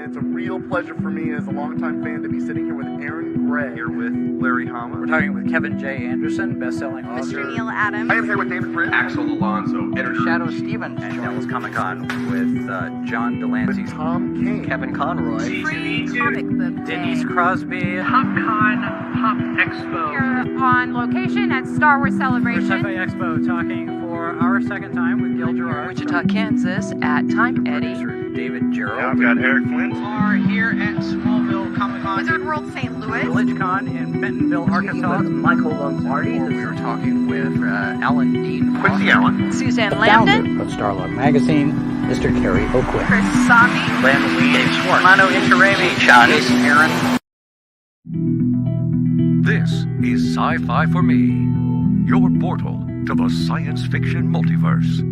It's a real pleasure for me as a longtime fan to be sitting here with Aaron Gray. Here with Larry Hama. We're talking with Kevin J. Anderson, best-selling author. Mr. Neil Adams. I am here with David Britt. Axel Alonso, editor. Shadow Stevens. And Dallas Comic-Con with John Delancey. With Tom King. Kevin Conroy. Free Comic Book Day. Denise Crosby. PopCon Pop Expo. Here on location at Star Wars Celebration. Cafe Expo, talking for our second time with Gil Gerard. Wichita, Kansas at Time Eddie. Producer David Gerald. I've got Eric Flint. Are here at Smallville Comic-Con. Wizard World St. Louis. VillageCon in Bentonville, Arkansas. Michael Lombardi. We were talking with Alan Dean. Quincy Allen. Suzanne Lambden. Founder of Starlog Magazine, Mr. Terry O'Quinn. Chris Sami. Len Weed. Dave Schwartz. Mano Intirami. John Aaron. This is Sci-Fi for Me, your portal to the science fiction multiverse.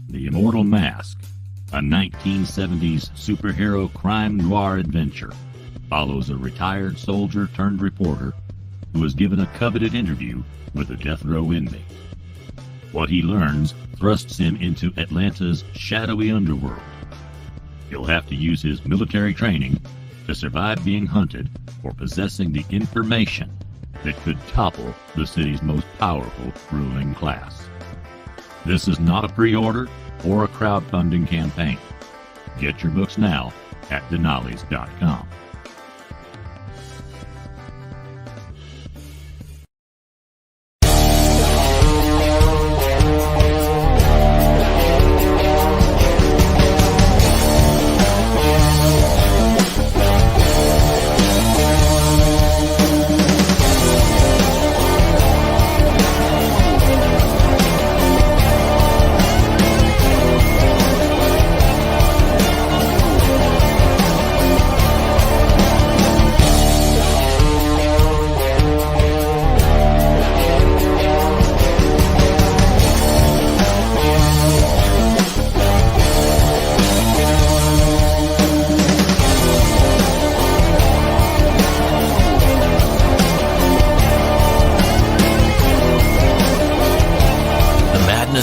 The Immortal Mask, a 1970s superhero crime noir adventure, follows a retired soldier turned reporter who is given a coveted interview with a death row inmate. What he learns thrusts him into Atlanta's shadowy underworld. He'll have to use his military training to survive being hunted for possessing the information that could topple the city's most powerful ruling class. This is not a pre-order or a crowdfunding campaign. Get your books now at denali's.com.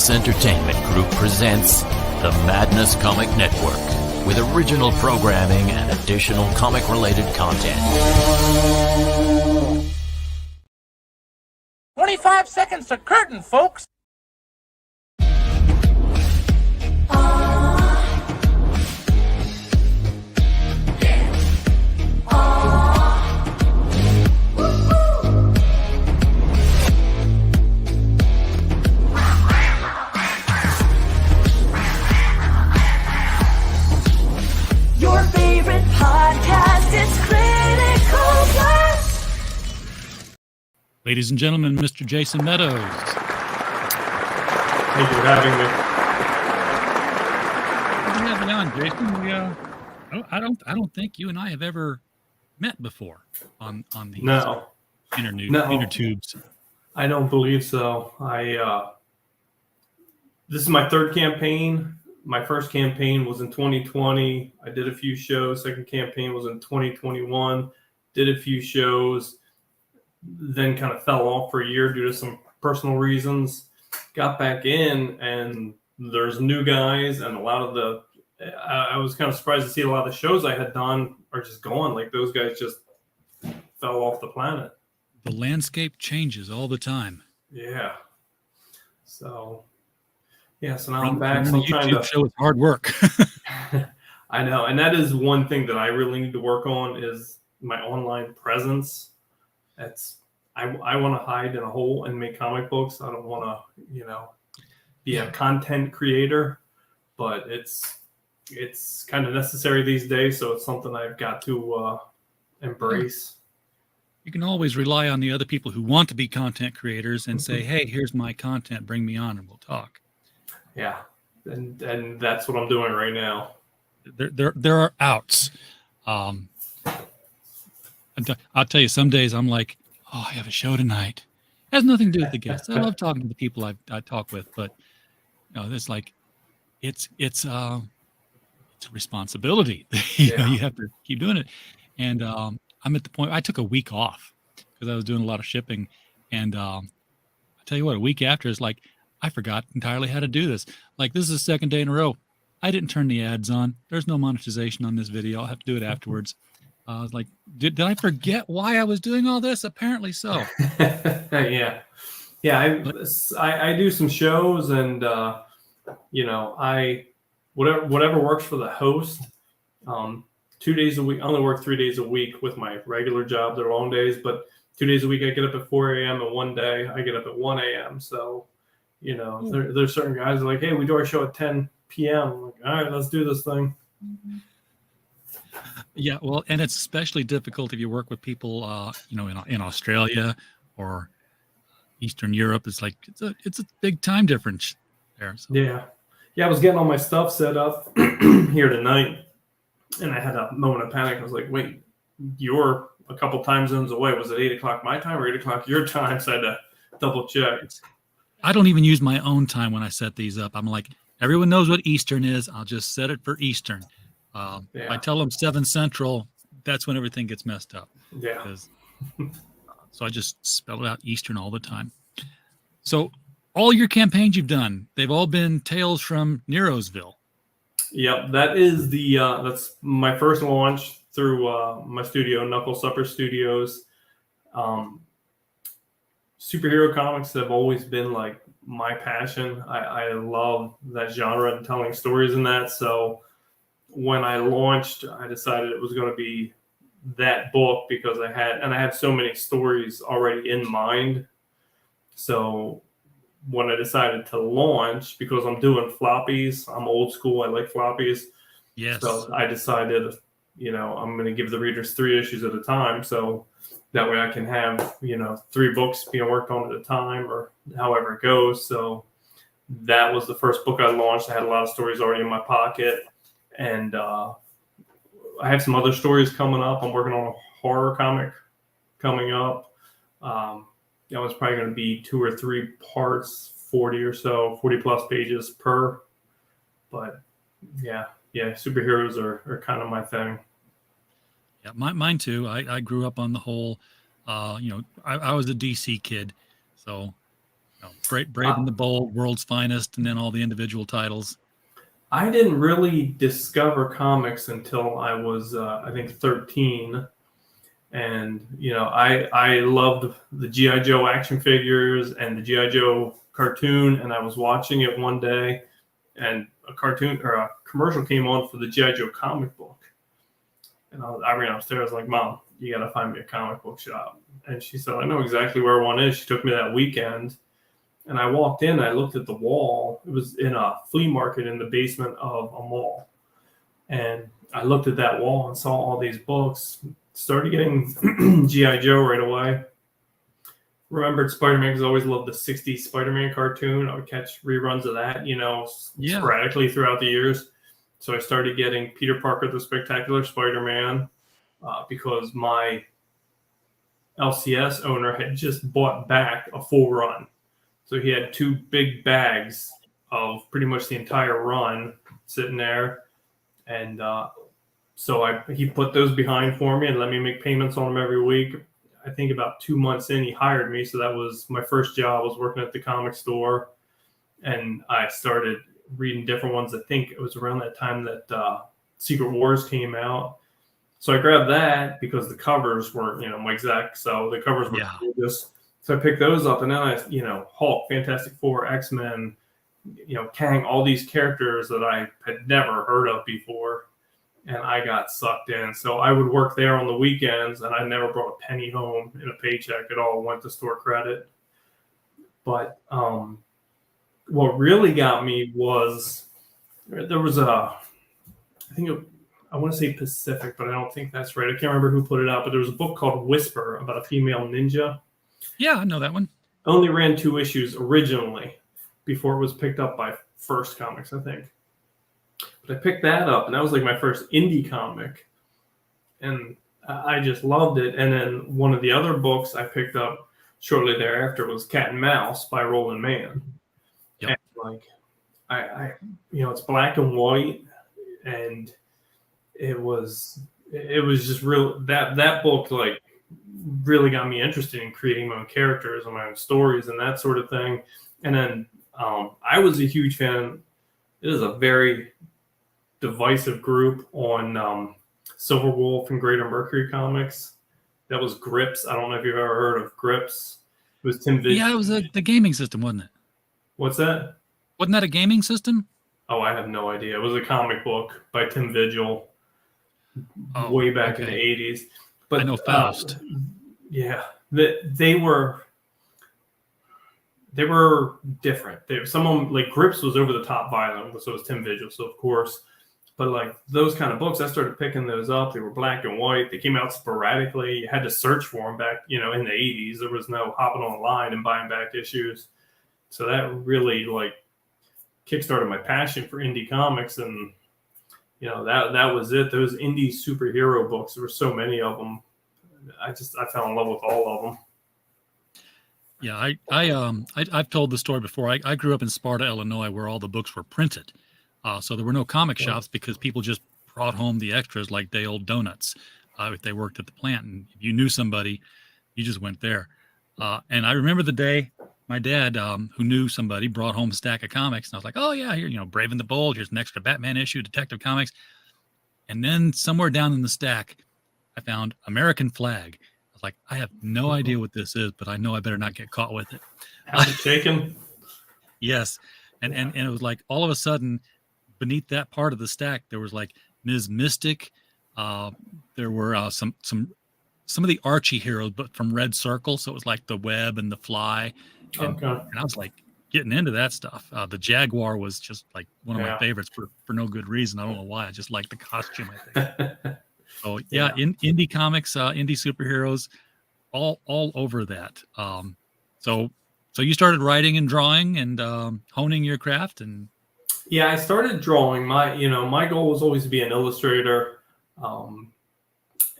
Entertainment Group presents the Madness Comic Network with original programming and additional comic-related content. 25 seconds to curtain, folks. Ladies and gentlemen, Mr. Jason Meadows. Thank you for having me. Good to have you on, Jason. I don't think you and I have ever met before on these inner tubes. I don't believe so. This is my third campaign. My first campaign was in 2020. I did a few shows. Second campaign was in 2021. Did a few shows. Then kind of fell off for a year due to some personal reasons. Got back in, and there's new guys, and a lot of the I was kind of surprised to see a lot of the shows I had done are just gone. Like those guys just fell off the planet. the landscape changes all the time. Yeah. So now I'm back. So I'm trying to show it's hard work. I know, and that is one thing that I really need to work on is my online presence. I want to hide in a hole and make comic books. I don't want to, be a content creator, but it's kind of necessary these days. So it's something I've got to embrace. You can always rely on the other people who want to be content creators and say, "Hey, here's my content. Bring me on, and we'll talk." Yeah, and that's what I'm doing right now. There are outs. I'll tell you, some days I'm like, "Oh, I have a show tonight." It has nothing to do with the guests. I love talking to the people I talk with, but it's like it's a responsibility. You have to keep doing it. And I'm at the point I took a week off because I was doing a lot of shipping, and I tell you what, a week after is like I forgot entirely how to do this. Like, this is the second day in a row I didn't turn the ads on. There's no monetization on this video. I'll have to do it afterwards. I was like, did I forget why I was doing all this? Apparently so. Yeah. I do some shows, and whatever works for the host. 2 days a week. I only work 3 days a week with my regular job. They're long days, but 2 days a week I get up at 4 a.m. and one day I get up at 1 a.m. So, there's certain guys that are like, hey, we do our show at 10 p.m. I'm like, all right, let's do this thing. Yeah, well, and it's especially difficult if you work with people, in Australia or Eastern Europe. It's like it's a big time difference there. So. Yeah. I was getting all my stuff set up here tonight, and I had a moment of panic. I was like, wait, you're a couple time zones away. Was it 8 o'clock my time or 8 o'clock your time? So I had to double check. I don't even use my own time when I set these up. I'm like, everyone knows what Eastern is. I'll just set it for Eastern. I tell them 7 Central, that's when everything gets messed up. Yeah. So I just spell it out Eastern all the time. So all your campaigns you've done, they've all been Tales from Neroesville. Yep, that is that's my first launch through my studio, Knuckle Supper Studios. Superhero comics have always been like my passion. I love that genre and telling stories in that. So when I launched, I decided it was going to be that book because I had so many stories already in mind. So when I decided to launch, because I'm doing floppies, I'm old school, I like floppies. Yes. So I decided, I'm going to give the readers 3 issues at a time. So that way I can have, 3 books being worked on at a time or however it goes. So that was the first book I launched. I had a lot of stories already in my pocket. And I have some other stories coming up. I'm working on a horror comic coming up. That was probably going to be 2 or 3 parts, 40 plus pages per. But yeah, superheroes are kind of my thing. Yeah, mine too. I grew up on the whole, I was a DC kid. So Brave and the Bold, World's Finest, and then all the individual titles. I didn't really discover comics until I was, I think, 13. And, I loved the G.I. Joe action figures and the G.I. Joe cartoon. And I was watching it one day, and a commercial came on for the G.I. Joe comic book. And I ran upstairs like, Mom, you got to find me a comic book shop. And she said, I know exactly where one is. She took me that weekend. And I walked in, I looked at the wall. It was in a flea market in the basement of a mall. And I looked at that wall and saw all these books. Started getting G.I. Joe right away. Remembered Spider-Man because I always loved the 60s Spider-Man cartoon. I would catch reruns of that, sporadically throughout the years. So I started getting Peter Parker, the Spectacular Spider-Man, because my LCS owner had just bought back a full run. So he had 2 big bags of pretty much the entire run sitting there. And so he put those behind for me and let me make payments on them every week. I think about 2 months in, he hired me. So that was my first job. I was working at the comic store. And I started reading different ones. I think it was around that time that Secret Wars came out. So I grabbed that because the covers were, Mike Zeck. So the covers were gorgeous. So I picked those up, and then I, Hulk, Fantastic Four, X-Men, Kang, all these characters that I had never heard of before. And I got sucked in. So I would work there on the weekends, and I never brought a penny home in a paycheck at all. Went to store credit. But what really got me was there was I want to say Pacific, but I don't think that's right. I can't remember who put it out, but there was a book called Whisper about a female ninja. Yeah, I know that one. Only ran 2 issues originally before it was picked up by First Comics, I think. But I picked that up, and that was like my first indie comic. And I just loved it. And then one of the other books I picked up shortly thereafter was Cat and Mouse by Roland Mann. Yep. And I it's black and white, and it was just real. That book really got me interested in creating my own characters and my own stories and that sort of thing. And then I was a huge fan. It is a very divisive group on Silver Wolf and Greater Mercury Comics. That was Grips. I don't know if you've ever heard of Grips. It was Tim Vigil. Yeah, it was the gaming system, wasn't it? What's that? Wasn't that a gaming system? Oh, I have no idea. It was a comic book by Tim Vigil way back in the 80s. But I know Faust. Yeah, they were different. Some of them, like Grips, was over the top violent, so it was Tim Vigil. So of course, but those kind of books, I started picking those up. They were black and white. They came out sporadically. You had to search for them back, in the 80s. There was no hopping online and buying back issues. So that really kickstarted my passion for indie comics, and that was it. Those indie superhero books, there were so many of them. I fell in love with all of them. Yeah, I've told the story before. I grew up in Sparta, Illinois, where all the books were printed. So there were no comic shops because people just brought home the extras like day old donuts if they worked at the plant. And if you knew somebody, you just went there. And I remember the day my dad, who knew somebody, brought home a stack of comics. And I was like, oh, yeah, here, Brave and the Bold. Here's an extra Batman issue, Detective Comics. And then somewhere down in the stack, I found American Flag. I was like, I have no idea what this is, but I know I better not get caught with it. How's it shaken? Yes. And it was like all of a sudden, beneath that part of the stack, there was like Ms. Mystic. There were some of the Archie heroes, but from Red Circle. So it was like the Web and the Fly. And I was like getting into that stuff. The Jaguar was just like one of my favorites for no good reason. I don't know why. I just like the costume, I think. So yeah, indie comics, indie superheroes, all over that. So you started writing and drawing and honing your craft. And yeah, I started drawing. My goal was always to be an illustrator. And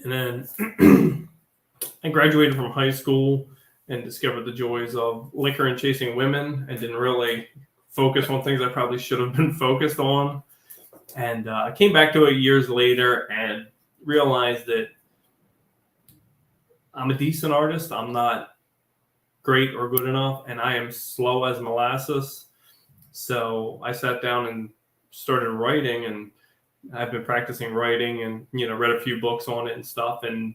then I graduated from high school and discovered the joys of liquor and chasing women, and didn't really focus on things I probably should have been focused on. And I came back to it years later and realized that I'm a decent artist. I'm not great or good enough, and I am slow as molasses. So I sat down and started writing, and I've been practicing writing and, read a few books on it and stuff. And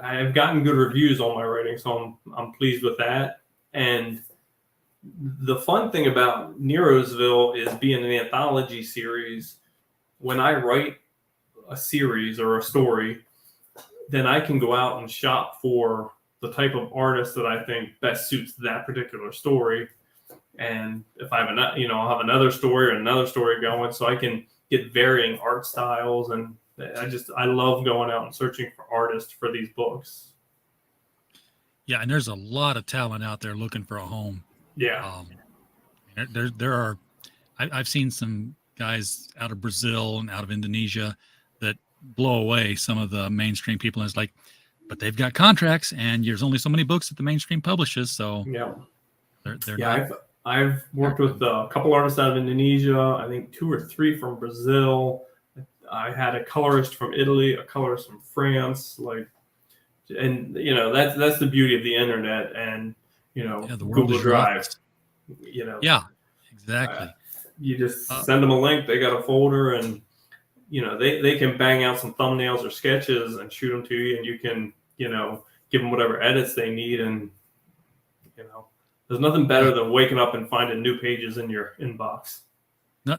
I've gotten good reviews on my writing, so I'm pleased with that. And the fun thing about Neroesville is being an anthology series. When I write a series or a story, then I can go out and shop for the type of artist that I think best suits that particular story. And if I have I'll have another story or another story going, so I can get varying art styles. And I love going out and searching for artists for these books. Yeah, and there's a lot of talent out there looking for a home. Yeah. There are. I've seen some guys out of Brazil and out of Indonesia that blow away some of the mainstream people. And it's like, but they've got contracts, and there's only so many books that the mainstream publishes. So yeah, they're not. I've worked with a couple artists out of Indonesia. I think 2 or 3 from Brazil. I had a colorist from Italy, a colorist from France. And that's the beauty of the internet and the Google Drive. Yeah, exactly. You just send them a link. They got a folder, and they can bang out some thumbnails or sketches and shoot them to you, and you can, give them whatever edits they need. And, there's nothing better than waking up and finding new pages in your inbox.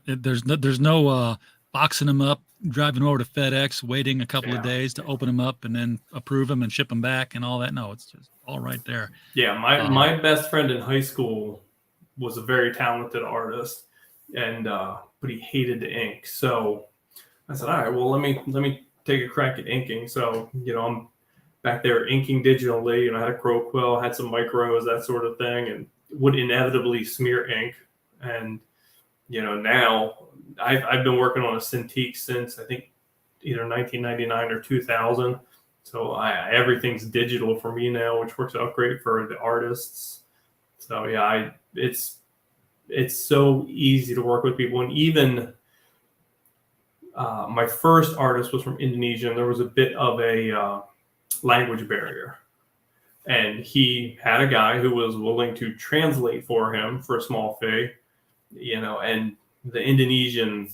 There's no boxing them up, driving over to FedEx, waiting a couple of days to open them up and then approve them and ship them back and all that. No, it's just all right there. Yeah, my best friend in high school was a very talented artist, and but he hated the ink. So I said, all right, well, let me take a crack at inking. So I'm back there inking digitally, and I had a crow quill, had some micros, that sort of thing, and would inevitably smear ink. And now I've been working on a Cintiq since I think either 1999 or 2000. So everything's digital for me now, which works out great for the artists. So yeah, it's so easy to work with people. And even my first artist was from Indonesia, and there was a bit of a language barrier. And he had a guy who was willing to translate for him for a small fee, and the Indonesian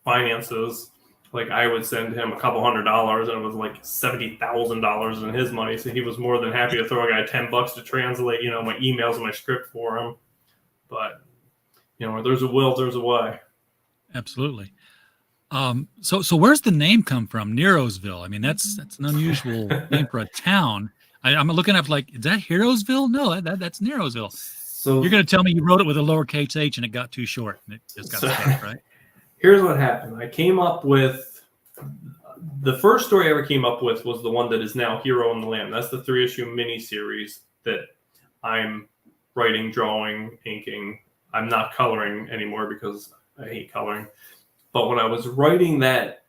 finances, like I would send him a couple $100, and it was like $70,000 in his money. So he was more than happy to throw a guy $10 to translate, my emails and my script for him. But, where there's a will, there's a way. Absolutely. So where's the name come from? Neroesville. I mean, that's an unusual name for a town. I'm looking up like, is that Heroesville? No, that's Neroesville. So you're going to tell me you wrote it with a lowercase h and it got too short and it just got stuck, right? Here's what happened. I came up with the first story I ever came up with was the one that is now Hero and the Lamb. That's the 3-issue miniseries that I'm writing, drawing, inking. I'm not coloring anymore because I hate coloring. But when I was writing that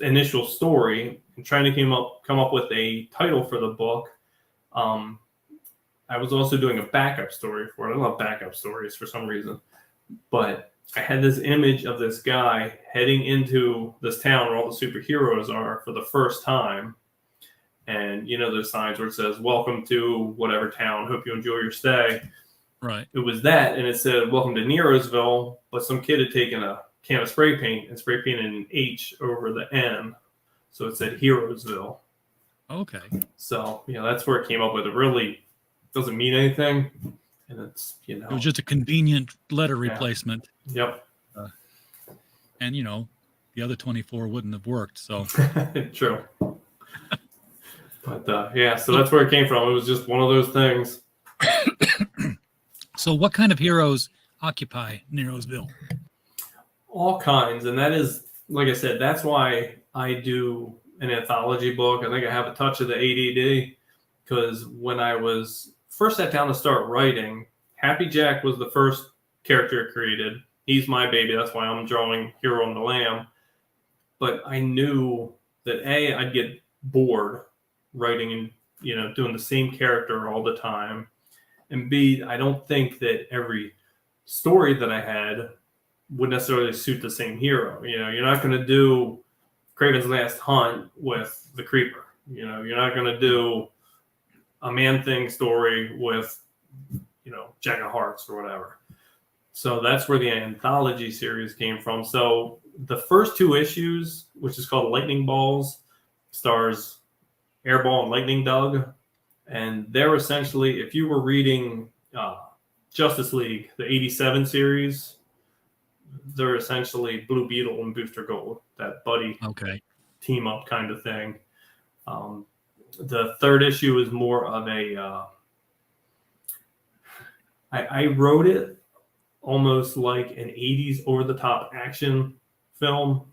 initial story and trying to come up with a title for the book, I was also doing a backup story for it. I love backup stories for some reason. But I had this image of this guy heading into this town where all the superheroes are for the first time. And, those signs where it says, welcome to whatever town. Hope you enjoy your stay. Right. It was that. And it said, welcome to Neroesville. But some kid had taken a can of spray paint and spray painted an H over the N. So it said Heroesville. Okay. So, that's where it came up with. It really doesn't mean anything. And it's, it was just a convenient letter replacement. Yep. And, the other 24 wouldn't have worked. So true. But so that's where it came from. It was just one of those things. So what kind of heroes occupy Neroesville? All kinds. And that is, like I said, that's why I do an anthology book. I think I have a touch of the ADD because when I was first sat down to start writing, Happy Jack was the first character created. He's my baby. That's why I'm drawing Hero and the Lamb. But I knew that A, I'd get bored writing and, doing the same character all the time. And B, I don't think that every story that I had would necessarily suit the same hero. You're not going to do Kraven's Last Hunt with the Creeper. You're not going to do a Man-Thing story with, Jack of Hearts or whatever. So that's where the anthology series came from. So the first 2 issues, which is called Lightning Balls, stars Airball and Lightning Doug. And they're essentially, if you were reading Justice League, the 87 series, they're essentially Blue Beetle and Booster Gold, that buddy team up kind of thing. The 3rd issue is more of a, I wrote it almost like an 80s over-the-top action film.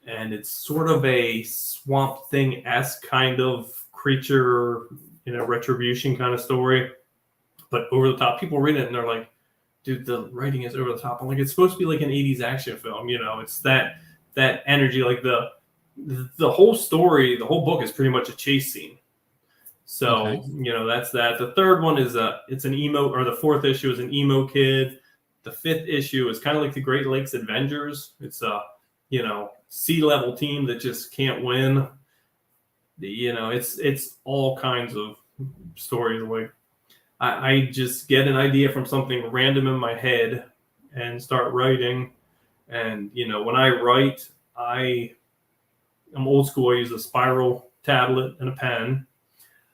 And it's sort of a Swamp Thing-esque kind of creature, retribution kind of story. But over the top, people read it and they're like, dude, the writing is over the top. I'm like, it's supposed to be like an 80s action film. It's that energy, like the whole story, the whole book is pretty much a chase scene. So, that's that. The 3rd one is it's an emo, or the 4th issue is an emo kid. The 5th issue is kind of like the Great Lakes Avengers. It's a, sea level team that just can't win. It's all kinds of stories. Like I just get an idea from something random in my head and start writing. And, when I write, I'm old school. I use a spiral tablet and a pen,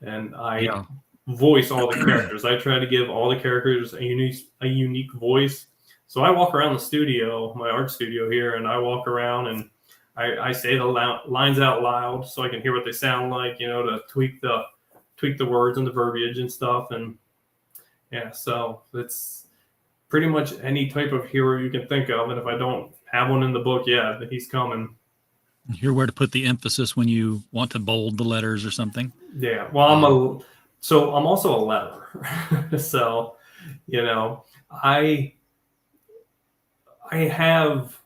and I voice all the characters. I try to give all the characters a unique voice. So I walk around the studio, my art studio here, and I walk around and I say the lines out loud so I can hear what they sound like, to tweak the words and the verbiage and stuff. And yeah, so it's pretty much any type of hero you can think of. And if I don't have one in the book yet, then he's coming. Hear where to put the emphasis when you want to bold the letters or something. Yeah. Well, I'm also a letterer. So, I have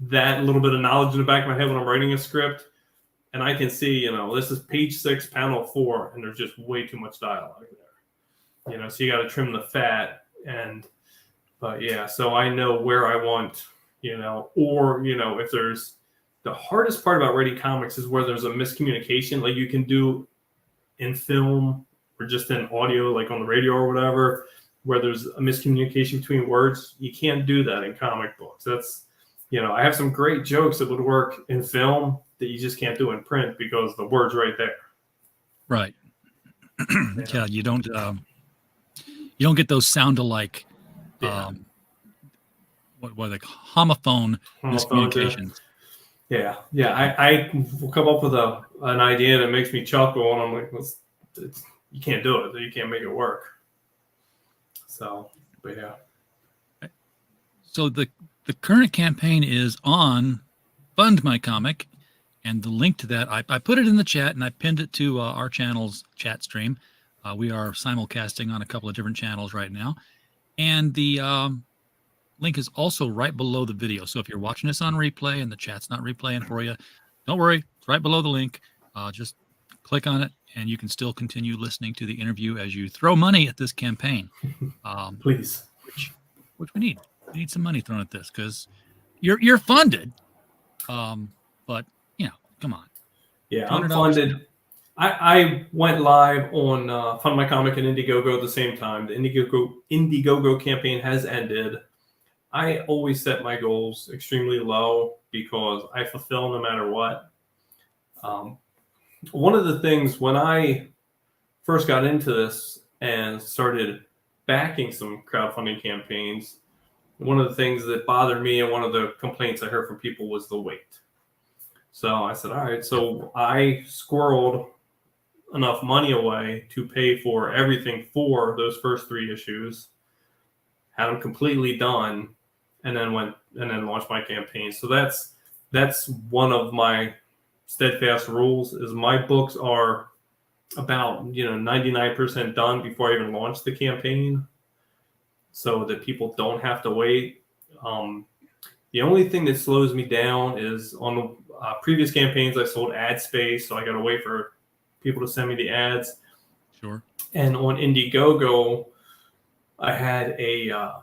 that little bit of knowledge in the back of my head when I'm writing a script, and I can see, this is page 6, panel 4, and there's just way too much dialogue there. So you got to trim the fat, but yeah, so I know where I want, or if there's the hardest part about writing comics is where there's a miscommunication, like you can do in film or just in audio, like on the radio or whatever, where there's a miscommunication between words. You can't do that in comic books. That's, I have some great jokes that would work in film that you just can't do in print because the word's right there. Right. Yeah, you don't get those sound alike, what are they, homophone miscommunications. Yeah. I will come up with an idea that makes me chuckle, and I'm like, you can't do it. You can't make it work. So, but yeah. So the current campaign is on Fund My Comic, and the link to that, I put it in the chat, and I pinned it to our channel's chat stream. We are simulcasting on a couple of different channels right now, and the link is also right below the video. So if you're watching this on replay and the chat's not replaying for you, don't worry, it's right below the link. Just click on it, and you can still continue listening to the interview as you throw money at this campaign. Please. Which we need. We need some money thrown at this because you're funded. But come on. Yeah, I'm funded. I went live on Fund My Comic and Indiegogo at the same time. The Indiegogo campaign has ended. I always set my goals extremely low because I fulfill no matter what. One of the things when I first got into this and started backing some crowdfunding campaigns, one of the things that bothered me and one of the complaints I heard from people was the wait. So I said, all right, so I squirreled enough money away to pay for everything for those first 3 issues, had them completely done, and then launched my campaign. So that's one of my steadfast rules is my books are about 99% done before I even launch the campaign, so that people don't have to wait. The only thing that slows me down is on the previous campaigns I sold ad space, so I got to wait for people to send me the ads. Sure. And on Indiegogo, I had a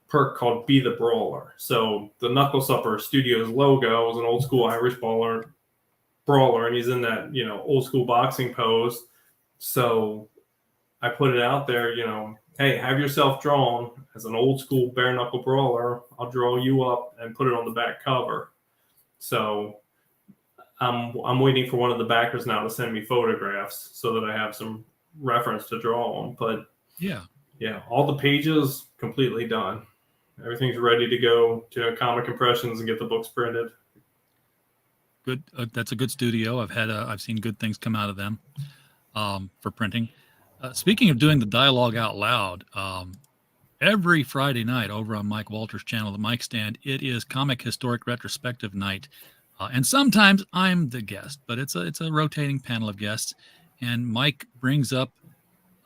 perk called Be the Brawler. So the Knuckle Supper Studios logo was an old school Irish brawler, and he's in that old school boxing pose. So I put it out there, hey, have yourself drawn as an old school bare knuckle brawler. I'll draw you up and put it on the back cover. So I'm waiting for one of the backers now to send me photographs so that I have some reference to draw on. But yeah, all the pages completely done. Everything's ready to go to Comic Impressions and get the books printed. Good. That's a good studio. I've seen good things come out of them for printing. Speaking of doing the dialogue out loud, every Friday night over on Mike Walter's channel, The Mic Stand, it is Comic Historic Retrospective Night. And sometimes I'm the guest, but it's a rotating panel of guests. And Mike brings up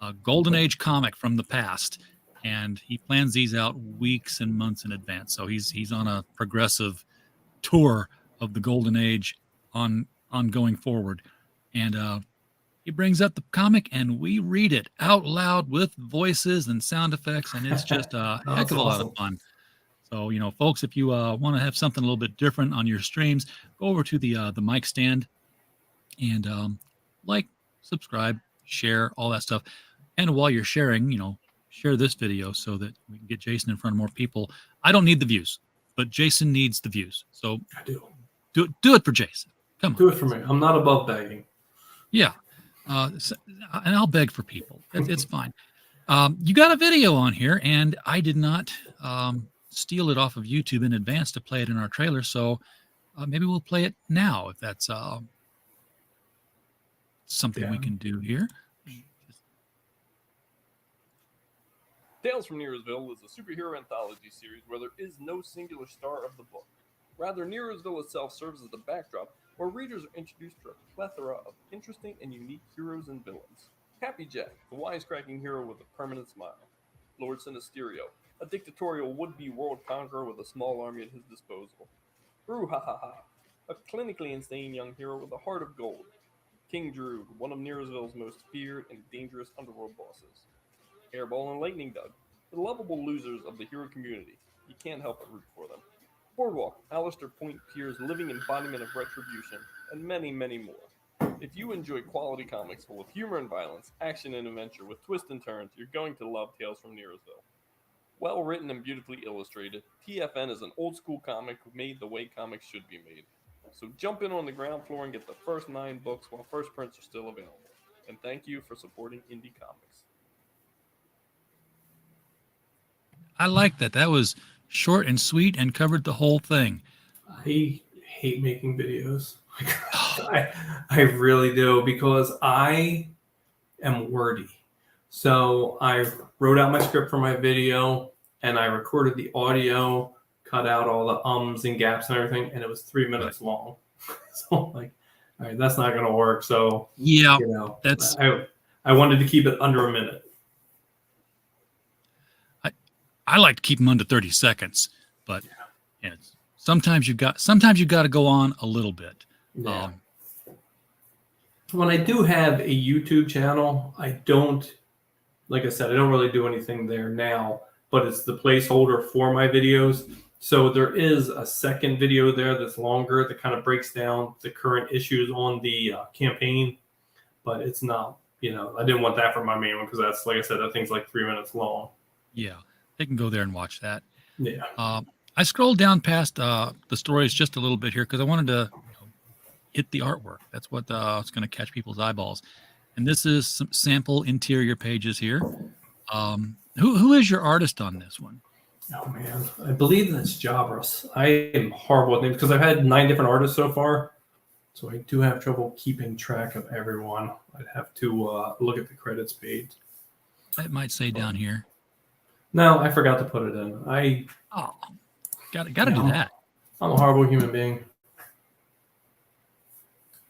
a Golden Age comic from the past, and he plans these out weeks and months in advance. So he's on a progressive tour of the Golden Age on going forward. And he brings up the comic, and we read it out loud with voices and sound effects, and it's just a heck of a lot of fun. So, folks, if you want to have something a little bit different on your streams, go over to the Mic Stand and like, subscribe, share, all that stuff. And while you're sharing, share this video so that we can get Jason in front of more people. I don't need the views, but Jason needs the views. So I do. Do it for Jason. Come on. Do it for me. I'm not above begging. Yeah. And I'll beg for people. It's fine. You got a video on here, and I did not steal it off of YouTube in advance to play it in our trailer. So maybe we'll play it now if that's something we can do here. Tales from Neroesville is a superhero anthology series where there is no singular star of the book. Rather, Neroesville itself serves as the backdrop where readers are introduced to a plethora of interesting and unique heroes and villains. Happy Jack, the wisecracking hero with a permanent smile. Lord Sinisterio, a dictatorial would-be world conqueror with a small army at his disposal. Brouhaha, a clinically insane young hero with a heart of gold. King Droog, one of Neroesville's most feared and dangerous underworld bosses. Hairball and Lightning Doug, the lovable losers of the hero community. You can't help but root for them. Boardwalk, Alistair Point Pierce's living embodiment of retribution, and many, many more. If you enjoy quality comics full of humor and violence, action and adventure with twists and turns, you're going to love Tales from Neroesville. Well written and beautifully illustrated, TFN is an old school comic made the way comics should be made. So jump in on the ground floor and get the first 9 books while first prints are still available. And thank you for supporting indie comics. I like that. That was short and sweet and covered the whole thing. I hate making videos. I really do, because I am wordy. So I wrote out my script for my video and I recorded the audio, cut out all the ums and gaps and everything, and it was 3 minutes long. So I'm like, all right, that's not going to work. So yeah, that's I wanted to keep it under a minute. I like to keep them under 30 seconds, but sometimes you got to go on a little bit. Yeah. When I do have a YouTube channel, I don't, like I said, I don't really do anything there now, but it's the placeholder for my videos. So there is a second video there that's longer that kind of breaks down the current issues on the campaign, but it's not, I didn't want that for my main one because that's, like I said, that thing's like 3 minutes long. Yeah. They can go there and watch that. Yeah. I scrolled down past the stories just a little bit here because I wanted to hit the artwork. That's what's going to catch people's eyeballs. And this is some sample interior pages here. Who is your artist on this one? Oh, man. I believe that's Jabras. I am horrible with names because I've had 9 different artists so far. So I do have trouble keeping track of everyone. I'd have to look at the credits page. It might say down here. No, I forgot to put it in. Got to do that. I'm a horrible human being.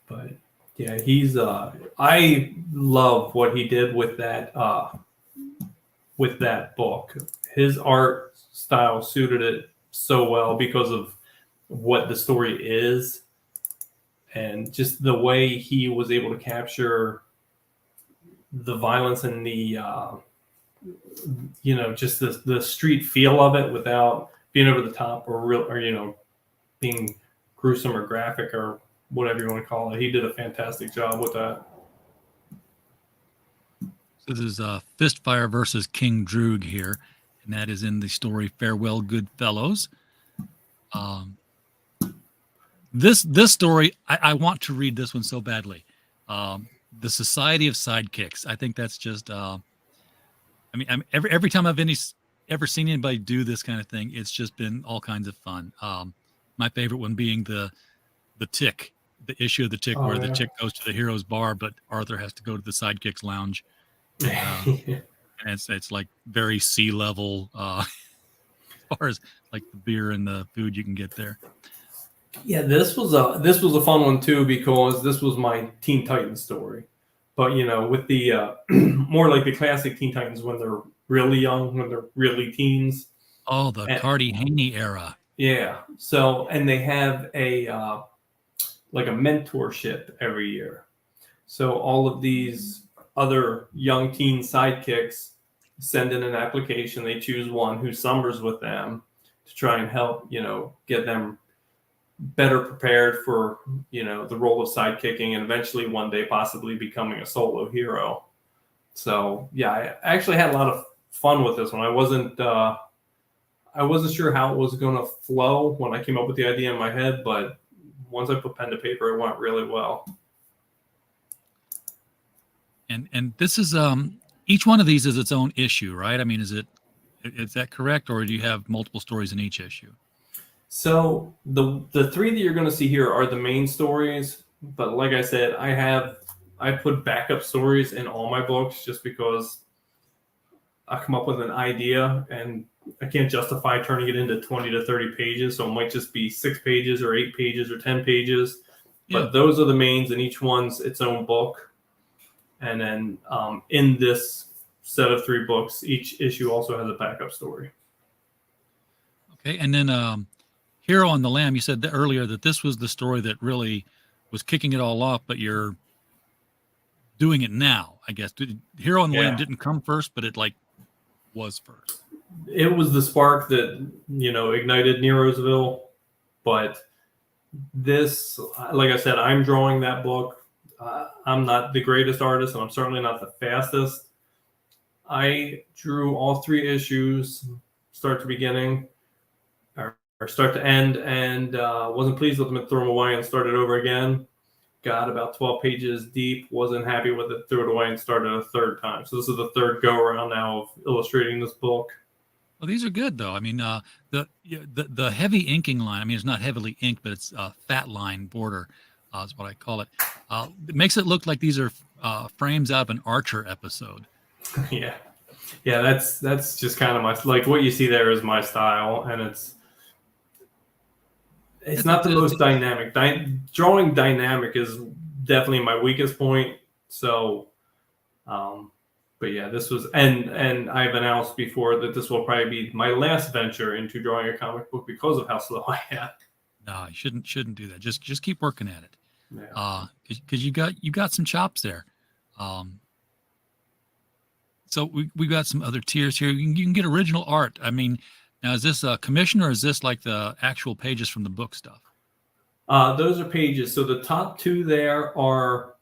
But yeah, he's I love what he did with that book. His art style suited it so well because of what the story is and just the way he was able to capture the violence and the just the street feel of it without being over the top or being gruesome or graphic or whatever you want to call it. He did a fantastic job with that. This is Fistfire versus King Droog here, and that is in the story Farewell Good Fellows. This story, I want to read this one so badly. The Society of Sidekicks. I think that's just every time I've ever seen anybody do this kind of thing, it's just been all kinds of fun. My favorite one being the Tick, the issue of the Tick, where the Tick goes to the hero's bar, but Arthur has to go to the Sidekicks lounge. And it's like very sea level as far as like the beer and the food you can get there. Yeah, this was a fun one too because this was my Teen Titans story. But with the more like the classic Teen Titans when they're really young, when they're really teens. Oh, the Cardi Haney era. Yeah. So and they have a like a mentorship every year. So all of these other young teen sidekicks send in an application. They choose one who summers with them to try and help, get them better prepared for, the role of sidekicking and eventually one day possibly becoming a solo hero. So yeah, I actually had a lot of fun with this one. I wasn't sure how it was going to flow when I came up with the idea in my head, but once I put pen to paper, it went really well. And this is each one of these is its own issue, right? I mean, is that correct, or do you have multiple stories in each issue? So the three that you're going to see here are the main stories, but like I said, I put backup stories in all my books just because I come up with an idea and I can't justify turning it into 20 to 30 pages, so it might just be 6 pages or 8 pages or 10 pages. Yeah. But those are the mains, and each one's its own book. And then in this set of 3 books, each issue also has a backup story. Okay, and then Hero on the Lamb, you said that earlier that this was the story that really was kicking it all off, but you're doing it now, I guess. Hero on the Lamb didn't come first, but it was first. It was the spark that, ignited Neroesville. But this, like I said, I'm drawing that book. I'm not the greatest artist, and I'm certainly not the fastest. I drew all 3 issues, start to beginning, or start to end, and wasn't pleased with them and threw them away and started over again. Got about 12 pages deep, wasn't happy with it, threw it away, and started a 3rd time. So this is the 3rd go around now of illustrating this book. Well, these are good though. I mean, the heavy inking line. I mean, it's not heavily inked, but it's a fat line border. Is what I call it. It makes it look like these are frames out of an Archer episode. Yeah. That's just kind of my what you see there is my style, and it's not the most dynamic. Drawing dynamic is definitely my weakest point. So, but yeah, this was, and I've announced before that this will probably be my last venture into drawing a comic book because of how slow I am. No, you shouldn't do that. Just keep working at it. Yeah. Because you got some chops there. So we got some other tiers here. You can get original art. I mean, now is this a commission, or is this like the actual pages from the book stuff? Those are pages. So the top 2 there are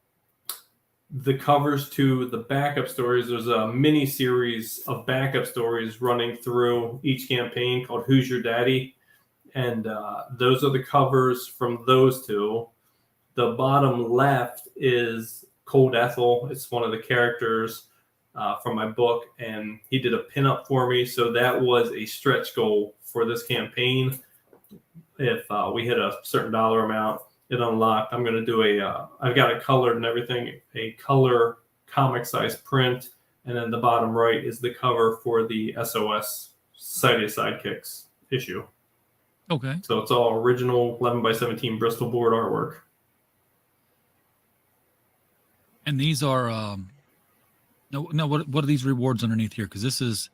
the covers to the backup stories. There's a mini series of backup stories running through each campaign called Who's Your Daddy? And those are the covers from those 2. The bottom left is Cold Ethel. It's one of the characters from my book, and he did a pinup for me. So that was a stretch goal for this campaign. If we hit a certain dollar amount, it unlocked. I'm going to do I've got it colored and everything, a color comic size print. And then the bottom right is the cover for the SOS Society of Sidekicks issue. Okay. So it's all original 11x17 Bristol board artwork. And these are what are these rewards underneath here? Because this is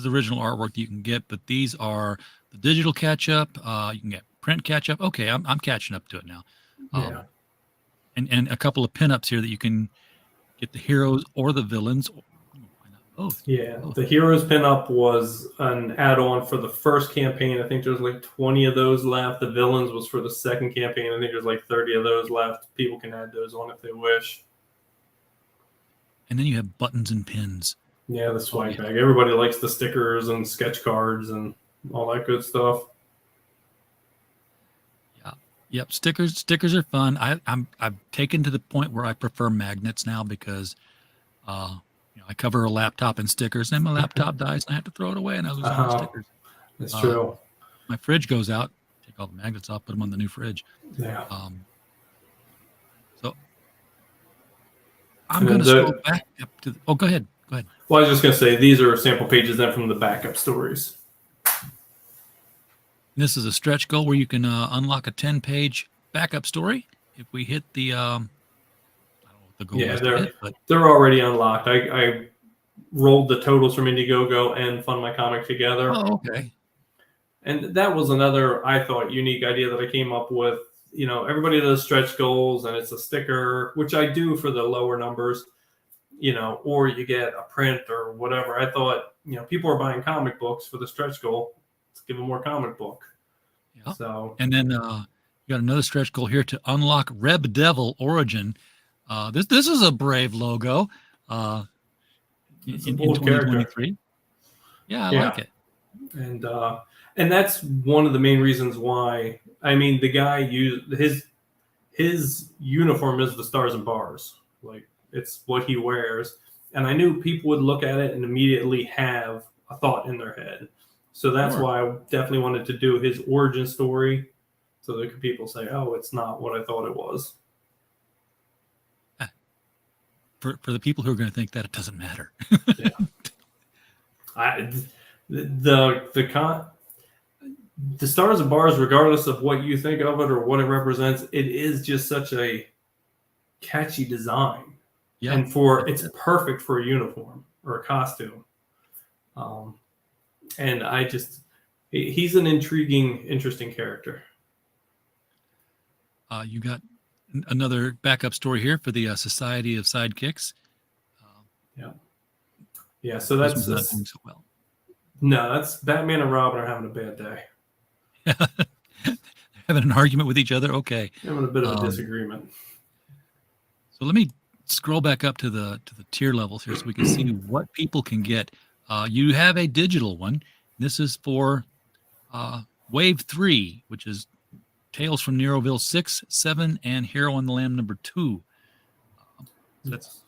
original artwork that you can get, but these are the digital catch up. You can get print catch up. Okay, I'm catching up to it now. Yeah. And a couple of pinups here that you can get the heroes or the villains. Both. Yeah, the heroes pinup was an add-on for the first campaign. I think there's like 20 of those left. The villains was for the second campaign. I think there's like 30 of those left. People can add those on if they wish. And then you have buttons and pins. Yeah, the swag bag. Everybody likes the stickers and sketch cards and all that good stuff. Yeah, yep. Stickers are fun. I've taken to the point where I prefer magnets now because, I cover a laptop in stickers, and then my laptop dies, and I have to throw it away, and I lose all the stickers. That's true. My fridge goes out. Take all the magnets off, put them on the new fridge. Yeah. So I'm going to scroll back up to. Go ahead. Well, I was just going to say these are sample pages then from the backup stories. This is a stretch goal where you can unlock a 10-page backup story. If we hit the, I don't know what the goal is. They're already unlocked. I rolled the totals from Indiegogo and Fund My Comic together. Oh, okay. And that was another, I thought, unique idea that I came up with. Everybody does stretch goals, and it's a sticker, which I do for the lower numbers, or you get a print or whatever. I thought, people are buying comic books for the stretch goal. Let's give them more comic book. Yeah. So, and then you got another stretch goal here to unlock Reb Devil Origin. This is a brave logo. In 2023. Yeah, I like it. And that's one of the main reasons why. I mean, the guy used his uniform is the Stars and Bars, like it's what he wears. And I knew people would look at it and immediately have a thought in their head. So that's why I definitely wanted to do his origin story, so that people say, "Oh, it's not what I thought it was." For the people who are going to think that it doesn't matter. The Stars and Bars, regardless of what you think of it or what it represents, it is just such a catchy design. Yeah. And it's perfect for a uniform or a costume. And he's an intriguing, interesting character. You got another backup story here for the Society of Sidekicks. Yeah. So that's not doing so well. No, that's Batman and Robin are having a bad day. Having an argument with each other. Okay, having a bit of a disagreement. So let me scroll back up to the tier levels here, so we can see what people can get. You have a digital one. This is for Wave 3, which is Tales from Neroesville 6, 7, and Hero and the Lamb number 2. So that's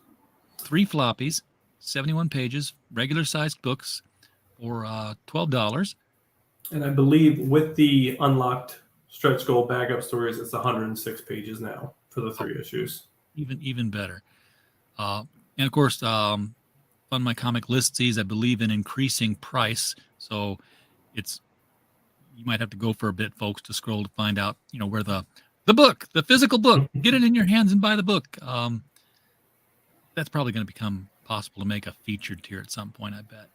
3 floppies, 71 pages, regular sized books for $12. And I believe with the unlocked stretch goal backup stories, it's 106 pages now for the 3 issues. Even better. And of course, Fun My Comic lists these, I believe, in increasing price. So you might have to go for a bit, folks, to scroll to find out, where the physical book, get it in your hands and buy the book. That's probably going to become possible to make a featured tier at some point, I bet.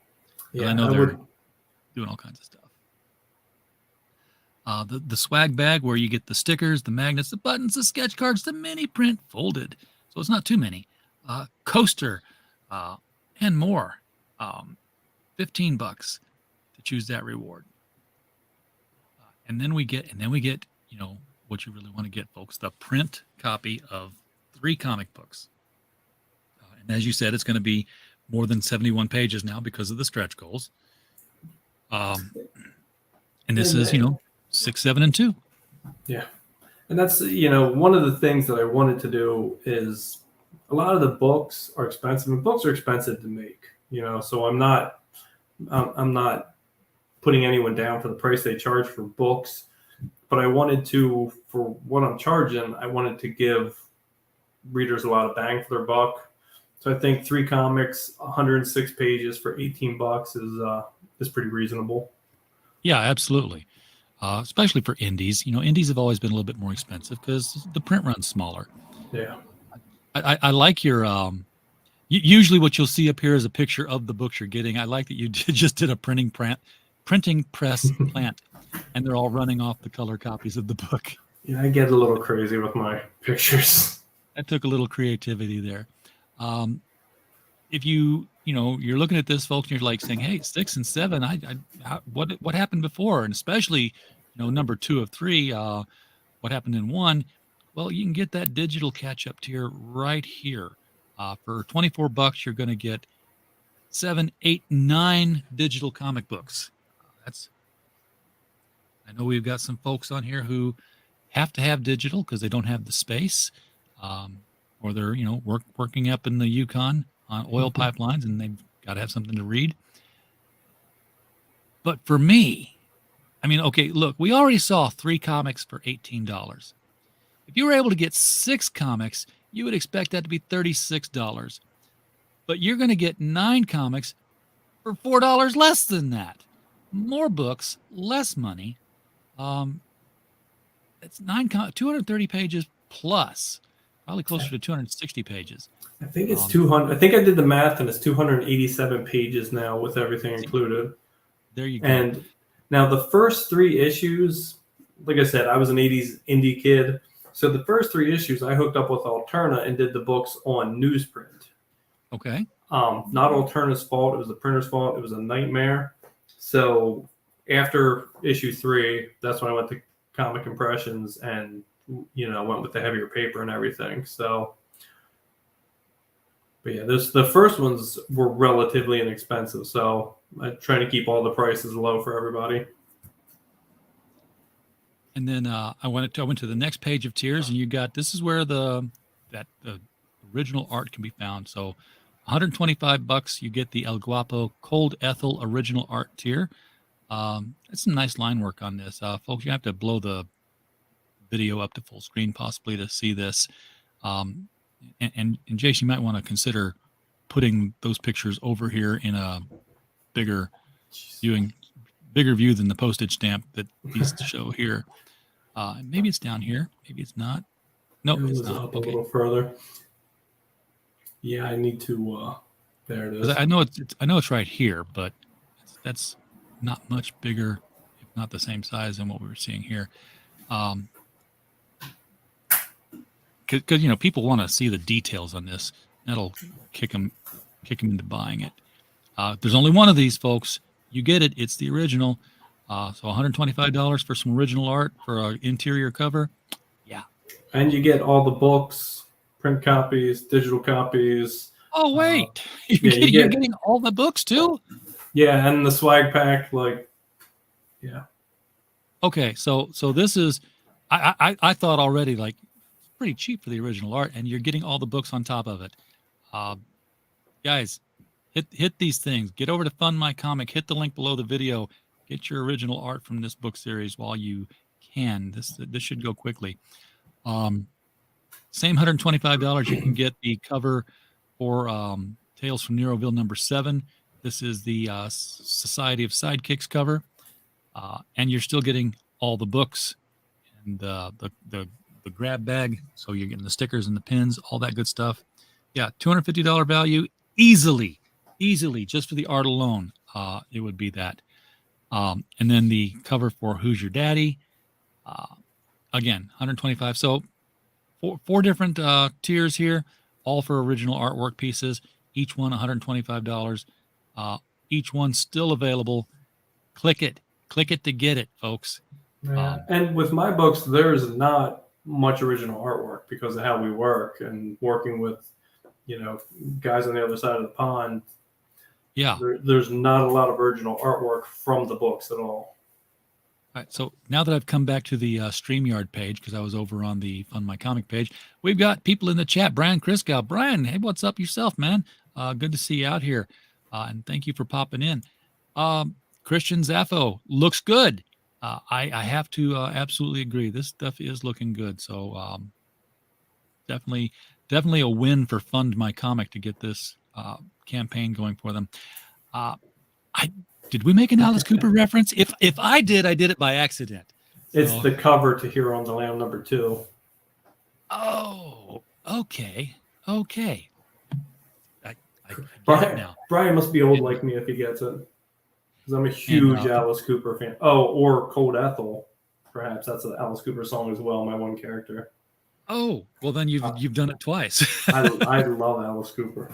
Yeah, I know they're doing all kinds of stuff. The swag bag, where you get the stickers, the magnets, the buttons, the sketch cards, the mini print folded. So it's not too many. Coaster, and more. $15 to choose that reward. And then we get, what you really want to get, folks, the print copy of 3 comic books. And as you said, it's going to be more than 71 pages now because of the stretch goals. And this is, 6, 7, and 2. Yeah. And that's, one of the things that I wanted to do is a lot of the books are expensive, and books are expensive to make, so I'm not putting anyone down for the price they charge for books, but I wanted to, for what I'm charging, I wanted to give readers a lot of bang for their buck. So I think 3 comics, 106 pages for $18 is pretty reasonable. Yeah, absolutely. Especially for indies. Indies have always been a little bit more expensive because the print runs smaller. Yeah. I like your usually what you'll see up here is a picture of the books you're getting. I like that you just did a printing press plant, and they're all running off the color copies of the book. Yeah, I get a little crazy with my pictures. That took a little creativity there. If you're looking at this, folks, and you're like saying, "Hey, 6 and 7, what happened before?" And especially, number 2 of 3, what happened in 1? Well, you can get that digital catch-up tier right here. For $24, you're going to get 7, 8, 9 digital comic books. I know we've got some folks on here who have to have digital because they don't have the space, or they're working up in the Yukon on oil pipelines, and they've got to have something to read. But for me, okay, look, we already saw 3 comics for $18. If you were able to get 6 comics, you would expect that to be $36. But you're going to get 9 comics for $4 less than that. More books, less money. It's 230 pages plus, probably closer to 260 pages. I think it's 200. I think I did the math, and it's 287 pages now with everything included. There you go. And now the first 3 issues, like I said, I was an 80s indie kid. So the first 3 issues I hooked up with Alterna and did the books on newsprint. Okay. Not Alterna's fault. It was the printer's fault. It was a nightmare. So after issue 3, that's when I went to Comic Impressions and, went with the heavier paper and everything. So, But yeah, the first ones were relatively inexpensive, so I try to keep all the prices low for everybody. And then I went to the next page of tiers, and you got, this is where the original art can be found. So $125, you get the El Guapo Cold Ethel original art tier. That's some nice line work on this. Folks, you have to blow the video up to full screen possibly to see this. And Jason, you might want to consider putting those pictures over here in a bigger view than the postage stamp that these show here. Maybe it's down here. Maybe it's not. No, it's not. Up a little further. Yeah, I need to. There it is. I know it's right here, but that's not much bigger, if not the same size than what we were seeing here. Because people want to see the details on this. That'll kick them into buying it. There's only one of these, folks. You get it. It's the original. So $125 for some original art for an interior cover. Yeah. And you get all the books, print copies, digital copies. Oh, wait. You're getting all the books too? Yeah, and the swag pack, yeah. Okay, so this is, I thought already, it's pretty cheap for the original art, and you're getting all the books on top of it. Guys, hit these things. Get over to Fund My Comic. Hit the link below the video. Get your original art from this book series while you can. This should go quickly. Same $125. You can get the cover for Tales from Neroesville #7. This is the Society of Sidekicks cover, and you're still getting all the books and the grab bag. So you're getting the stickers and the pins, all that good stuff. Yeah, $250 value easily, just for the art alone. It would be that. And then the cover for Who's Your Daddy? Again, $125. So four different tiers here, all for original artwork pieces. Each one $125. Each one still available. Click it to get it, folks. And with my books, there's not much original artwork because of how we work and working with, guys on the other side of the pond. Yeah. There's not a lot of original artwork from the books at all. All right, so now that I've come back to the StreamYard page, because I was over on the Fund My Comic page, we've got people in the chat. Brian Christgau. Brian, hey, what's up yourself, man? Good to see you out here. And thank you for popping in. Christian Zaffo, looks good. I have to absolutely agree. This stuff is looking good. So definitely a win for Fund My Comic to get this campaign going for them. Did we make an Alice Cooper reference? If I did it by accident. It's the cover to Hero on the Lamb #2. Oh, okay. Brian must be old like me if he gets it. Because I'm a huge Alice Cooper fan. Oh, or Cold Ethel. Perhaps that's an Alice Cooper song as well, my one character. Oh, well then you've done it twice. I love Alice Cooper.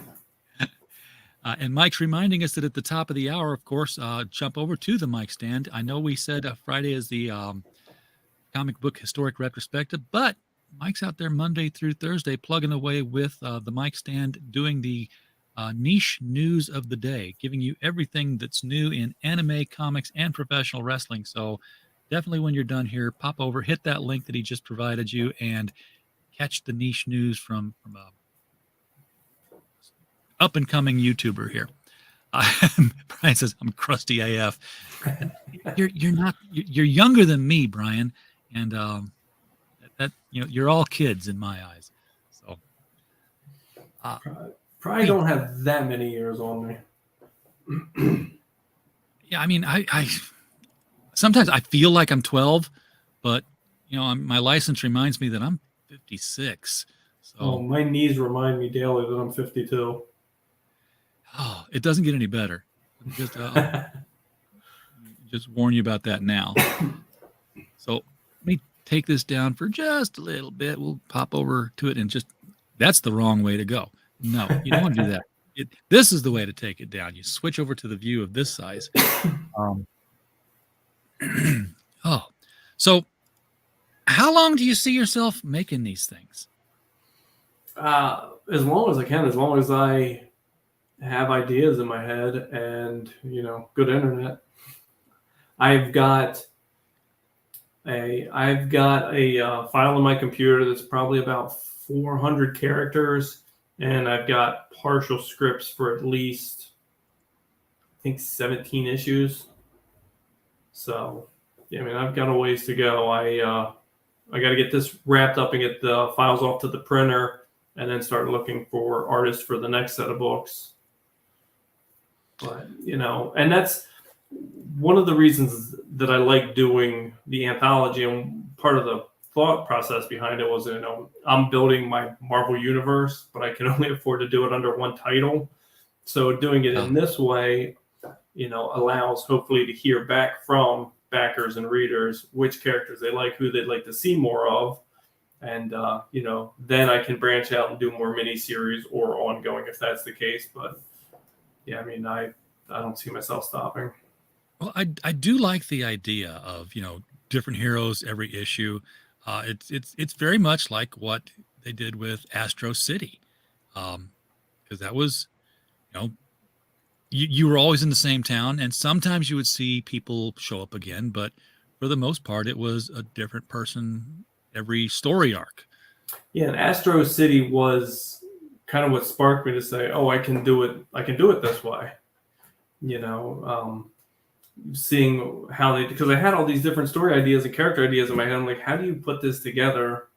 And Mike's reminding us that at the top of the hour, of course, jump over to the mic stand. I know we said Friday is the comic book historic retrospective, but Mike's out there Monday through Thursday plugging away with the mic stand, doing the niche news of the day, giving you everything that's new in anime, comics, and professional wrestling. So definitely when you're done here, pop over, hit that link that he just provided you, and catch the niche news from a up-and-coming YouTuber here. Brian says, I'm crusty AF. You're younger than me, Brian, and that you're all kids in my eyes. So probably don't have that many years on me. Yeah, I mean, I sometimes I feel like I'm 12, but my license reminds me that I'm 56. So my knees remind me daily that I'm 52. Oh, it doesn't get any better. Just warn you about that now. So let me take this down for just a little bit. We'll pop over to it and that's the wrong way to go. No, you don't want to do that. This is the way to take it down. You switch over to the view of this size. So how long do you see yourself making these things? As long as I can, as long as I have ideas in my head and, good internet. I've got a file in my computer that's probably about 400 characters, and I've got partial scripts for at least, I think, 17 issues. So, I've got a ways to go. I got to get this wrapped up and get the files off to the printer, and then start looking for artists for the next set of books. But, and that's one of the reasons that I like doing the anthology, and part of the thought process behind it was, I'm building my Marvel universe, but I can only afford to do it under one title. So doing it in this way, allows hopefully to hear back from backers and readers which characters they like, who they'd like to see more of. And, then I can branch out and do more miniseries or ongoing if that's the case. But yeah, I don't see myself stopping. Well, I do like the idea of, different heroes every issue. It's very much like what they did with Astro City. Because that was, you were always in the same town, and sometimes you would see people show up again, but for the most part, it was a different person every story arc. Yeah, and Astro City was kind of what sparked me to say, oh, I can do it this way. Seeing how because I had all these different story ideas and character ideas in my head. I'm like, how do you put this together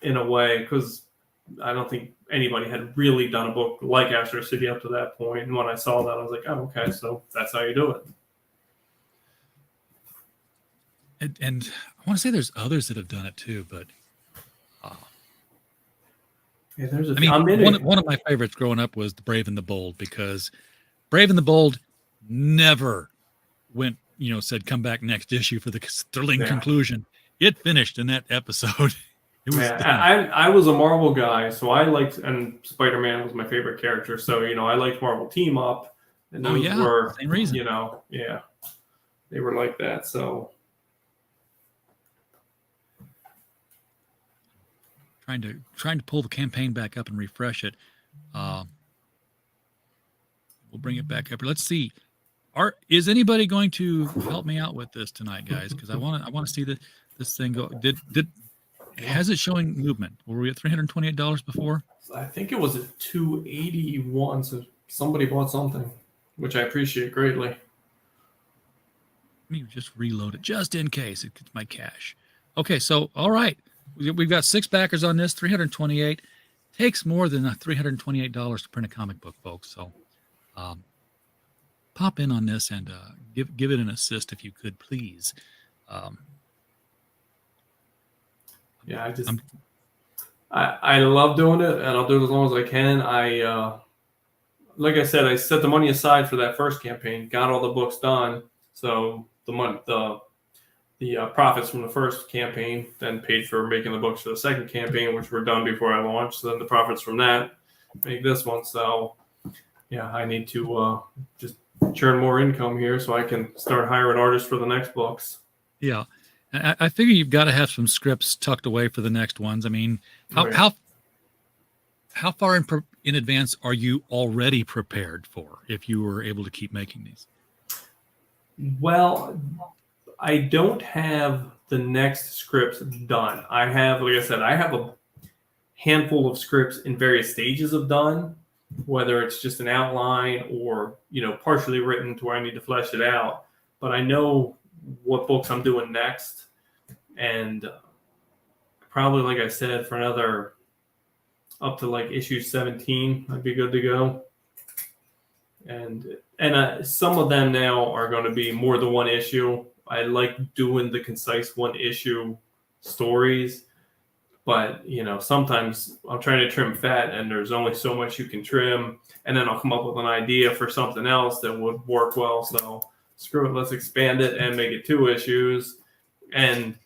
in a way? Because I don't think anybody had really done a book like Astro City up to that point. And when I saw that, I was like, oh, okay, so that's how you do it. And I want to say there's others that have done it too, but yeah, there's one of my favorites growing up was The Brave and the Bold, because Brave and the Bold never went, said come back next issue for the thrilling conclusion. It finished in that episode. It was I was a Marvel guy, so I liked, and Spider-Man was my favorite character. So, I liked Marvel Team Up. And those were, same reason. They were like that. So trying to pull the campaign back up and refresh it. We'll bring it back up. Let's see. Is anybody going to help me out with this tonight, guys? Because I want to see this thing go. Has it showing movement? Were we at $328 before? I think it was at $281. So somebody bought something, which I appreciate greatly. Let me just reload it just in case it gets my cash. Okay, so all right, we've got 6 backers on this. 328 takes more than $328 to print a comic book, folks. So. Pop in on this and give it an assist if you could, please. I love doing it, and I'll do it as long as I can. Like I said, I set the money aside for that first campaign, got all the books done. So the profits from the first campaign then paid for making the books for the second campaign, which were done before I launched. So then the profits from that make this one. So yeah, I need to just churn more income here so I can start hiring artists for the next books. Yeah. I figure you've got to have some scripts tucked away for the next ones. How far in advance are you already prepared for if you were able to keep making these? Well, I don't have the next scripts done. I have a handful of scripts in various stages of done, whether it's just an outline or, partially written to where I need to flesh it out. But I know what books I'm doing next. And probably, like I said, for another up to like issue 17, I'd be good to go. And some of them now are going to be more than one issue. I like doing the concise one issue stories. But, sometimes I'm trying to trim fat and there's only so much you can trim. And then I'll come up with an idea for something else that would work well. So screw it, let's expand it and make it 2 issues. And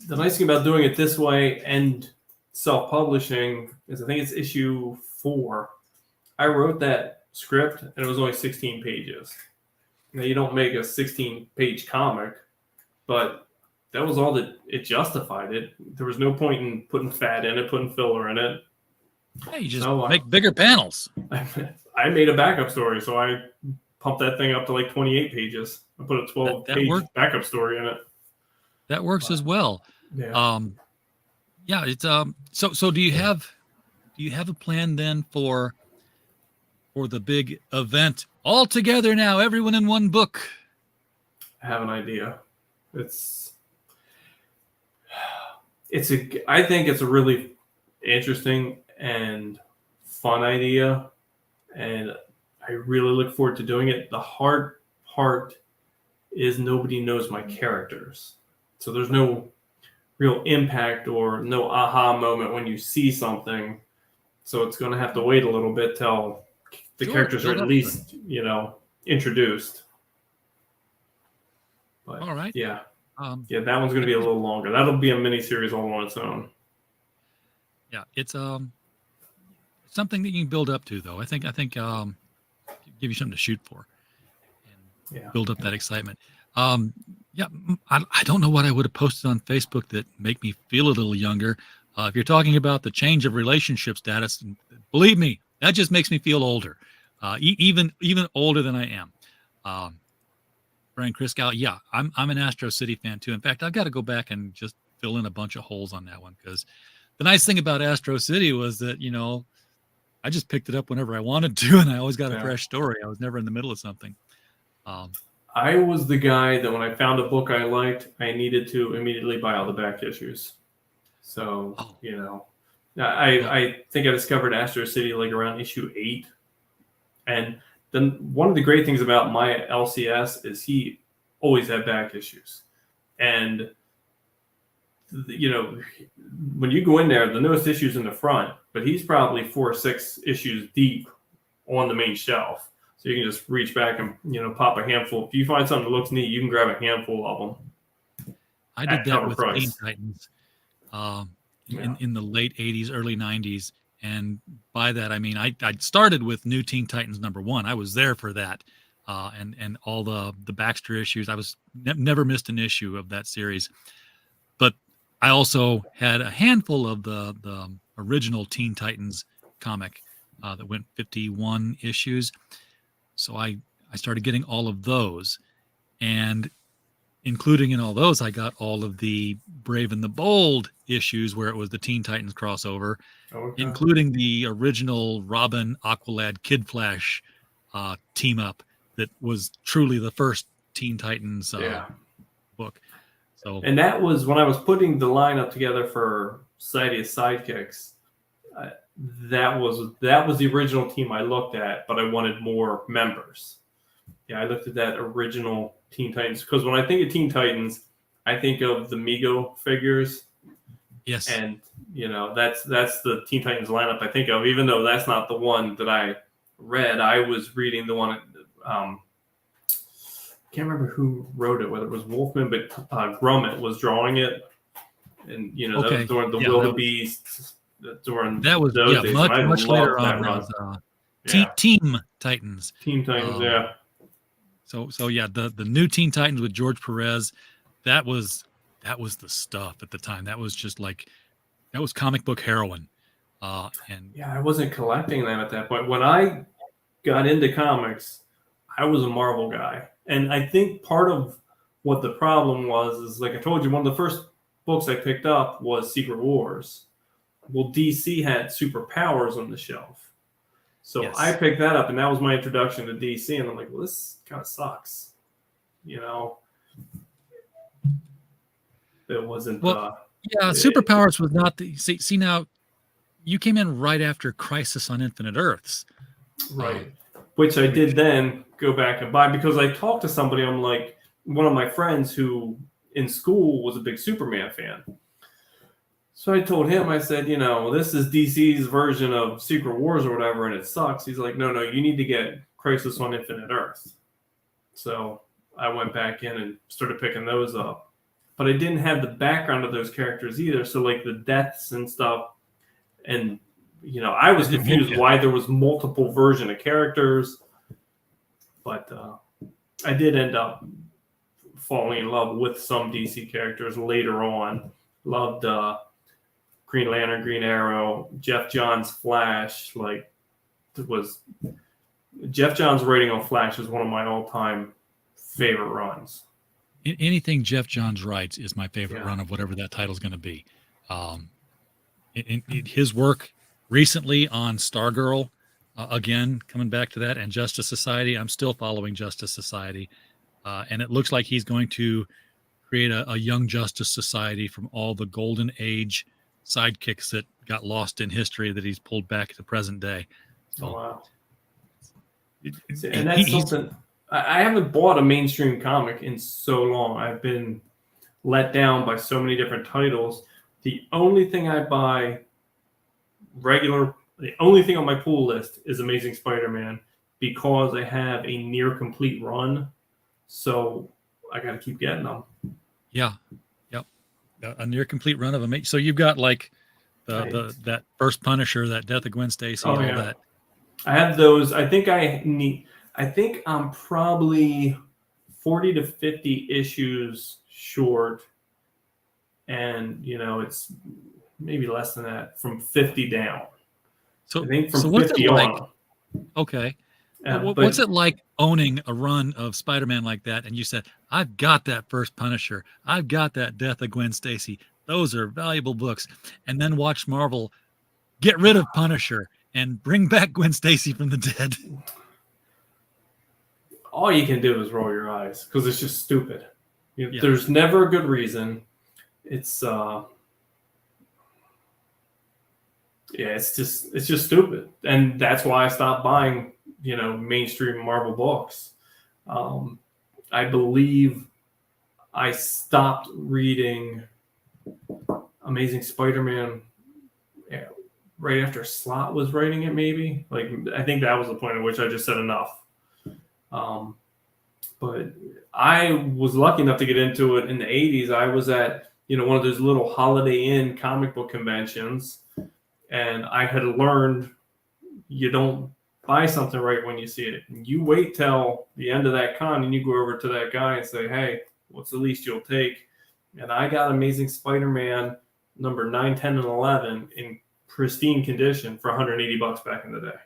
the nice thing about doing it this way and self-publishing is I think it's issue 4. I wrote that script and it was only 16 pages. Now, you don't make a 16-page comic, but that was all that it justified it. There was no point in putting fat in it, putting filler in it. Hey, you just make bigger panels. I made a backup story, so I pumped that thing up to like 28 pages. I put a 12-page backup story in it. That works as well. Yeah. Yeah. It's So do you have a plan then for the big event all together now, everyone in one book? I have an idea. I think it's a really interesting and fun idea, and I really look forward to doing it. The hard part is nobody knows my characters, so there's no real impact or no aha moment when you see something. So it's going to have to wait a little bit till the characters are at least, introduced. But, all right. Yeah. That one's going to be a little longer. That'll be a mini series all on its own. Yeah, it's something that you can build up to, though. I think give you something to shoot for, and build up that excitement. I don't know what I would have posted on Facebook that make me feel a little younger. If you're talking about the change of relationship status, believe me, that just makes me feel older, even older than I am. Brian Christgau, I'm an Astro City fan too. In fact, I've got to go back and just fill in a bunch of holes on that one, because the nice thing about Astro City was that, I just picked it up whenever I wanted to, and I always got a fresh story. I was never in the middle of something. I was the guy that when I found a book I liked, I needed to immediately buy all the back issues. So, I think I discovered Astro City like around issue 8. And then one of the great things about my LCS is he always had back issues. And, when you go in there, the newest issue's in the front, but he's probably 4 or 6 issues deep on the main shelf. So you can just reach back and, pop a handful. If you find something that looks neat, you can grab a handful of them. I did that with Teen Titans in the late 80s, early 90s. And by that, I mean, I started with New Teen Titans #1. I was there for that. And all the Baxter issues. I was never missed an issue of that series. But I also had a handful of the original Teen Titans comic that went 51 issues. So I started getting all of those, and including in all those, I got all of the Brave and the Bold issues where it was the Teen Titans crossover, including the original Robin, Aqualad, Kid Flash team up that was truly the first Teen Titans book. So, and that was when I was putting the lineup together for Society of Sidekicks. That was the original team I looked at, but I wanted more members. Yeah, I looked at that original Teen Titans because when I think of Teen Titans, I think of the Mego figures. Yes, and that's the Teen Titans lineup I think of. Even though that's not the one that I read, I was reading the one. I can't remember who wrote it, whether it was Wolfman, but Grummett was drawing it, and that was during the Wildebeest. During that was those days, much later on. Team Titans. Team Titans, So the new Teen Titans with George Perez, that was the stuff at the time. That was just that was comic book heroin. And I wasn't collecting them at that point. When I got into comics, I was a Marvel guy, and I think part of what the problem was is, like I told you, one of the first books I picked up was Secret Wars. Well, DC had superpowers on the shelf. So I picked that up, and that was my introduction to DC. And I'm like, well, this kind of sucks. It wasn't. superpowers was not the. See, now you came in right after Crisis on Infinite Earths. Right. Which I did then go back and buy because I talked to somebody. I'm like, one of my friends who in school was a big Superman fan. So I told him, I said, this is DC's version of Secret Wars or whatever, and it sucks. He's like, no, you need to get Crisis on Infinite Earth. So I went back in and started picking those up. But I didn't have the background of those characters either. So like the deaths and stuff. And, I was confused why there was multiple version of characters. But I did end up falling in love with some DC characters later on. Loved Green Lantern, Green Arrow, Jeff Johns' Flash. Like, Jeff Johns' writing on Flash is one of my all-time favorite runs. Anything Jeff Johns writes is my favorite run of whatever that title is going to be. His work recently on Stargirl, again, coming back to that, and Justice Society. I'm still following Justice Society. And it looks like he's going to create a young Justice Society from all the Golden Age sidekicks that got lost in history that he's pulled back to present day. So, oh, wow. And that's something I haven't bought a mainstream comic in so long. I've been let down by so many different titles. The only thing I buy the only thing on my pull list is Amazing Spider-Man, because I have a near complete run. So I got to keep getting them. Yeah. Yep. A near complete run of them. So you've got like that first Punisher, that Death of Gwen Stacy, all that. I have those. I think I'm probably 40 to 50 issues short. And, it's maybe less than that, from 50 down. So I think from what's 50 it like? on. Okay. What's it like owning a run of Spider-Man like that? And you said, I've got that first Punisher. I've got that Death of Gwen Stacy. Those are valuable books. And then watch Marvel get rid of Punisher and bring back Gwen Stacy from the dead. All you can do is roll your eyes, because it's just stupid. There's never a good reason. It's it's just stupid. And that's why I stopped buying, mainstream Marvel books. I believe I stopped reading Amazing Spider-Man right after Slott was writing it, maybe. Like, I think that was the point at which I just said enough. But I was lucky enough to get into it in the 80s. I was at, one of those little Holiday Inn comic book conventions, and I had learned you don't buy something right when you see it. You wait till the end of that con, and you go over to that guy and say, hey, what's the least you'll take? And I got Amazing Spider-Man number 9, 10, and 11 in pristine condition for $180 back in the day.